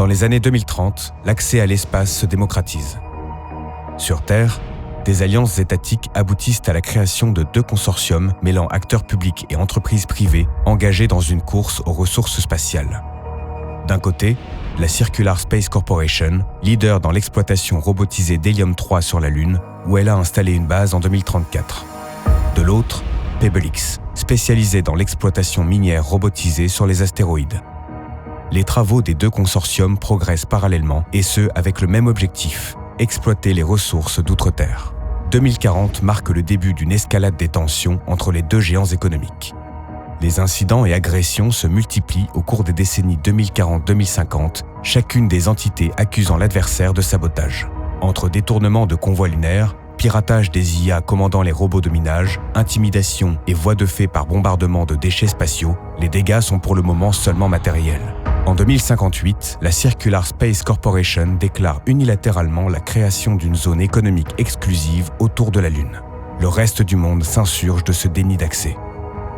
Dans les années 2030, l'accès à l'espace se démocratise. Sur Terre, des alliances étatiques aboutissent à la création de 2 consortiums mêlant acteurs publics et entreprises privées engagés dans une course aux ressources spatiales. D'un côté, la Circular Space Corporation, leader dans l'exploitation robotisée d'Hélium 3 sur la Lune, où elle a installé une base en 2034. De l'autre, PebbleX, spécialisée dans l'exploitation minière robotisée sur les astéroïdes. Les travaux des 2 consortiums progressent parallèlement, et ce, avec le même objectif, exploiter les ressources d'outre-terre. 2040 marque le début d'une escalade des tensions entre les 2 géants économiques. Les incidents et agressions se multiplient au cours des décennies 2040-2050, chacune des entités accusant l'adversaire de sabotage. Entre détournement de convois lunaires, piratage des IA commandant les robots de minage, intimidation et voies de fait par bombardement de déchets spatiaux, les dégâts sont pour le moment seulement matériels. En 2058, la Circular Space Corporation déclare unilatéralement la création d'une zone économique exclusive autour de la Lune. Le reste du monde s'insurge de ce déni d'accès.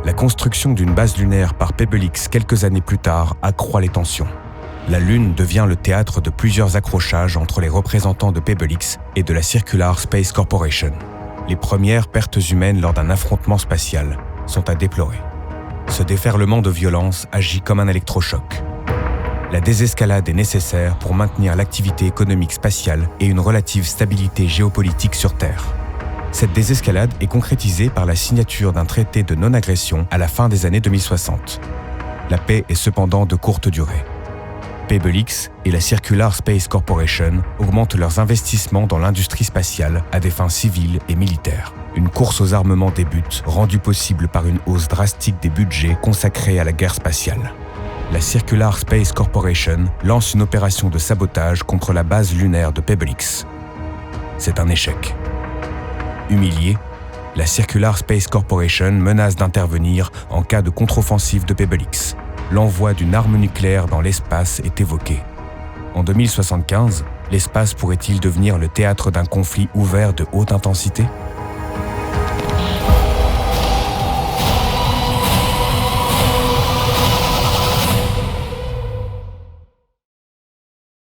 La construction d'une base lunaire par PebbleX quelques années plus tard accroît les tensions. La Lune devient le théâtre de plusieurs accrochages entre les représentants de PebbleX et de la Circular Space Corporation. Les premières pertes humaines lors d'un affrontement spatial sont à déplorer. Ce déferlement de violence agit comme un électrochoc. La désescalade est nécessaire pour maintenir l'activité économique spatiale et une relative stabilité géopolitique sur Terre. Cette désescalade est concrétisée par la signature d'un traité de non-agression à la fin des années 2060. La paix est cependant de courte durée. PebbleX et la Circular Space Corporation augmentent leurs investissements dans l'industrie spatiale à des fins civiles et militaires. Une course aux armements débute, rendue possible par une hausse drastique des budgets consacrés à la guerre spatiale. La Circular Space Corporation lance une opération de sabotage contre la base lunaire de PebbleX. C'est un échec. Humiliée, la Circular Space Corporation menace d'intervenir en cas de contre-offensive de PebbleX. L'envoi d'une arme nucléaire dans l'espace est évoqué. En 2075, l'espace pourrait-il devenir le théâtre d'un conflit ouvert de haute intensité ?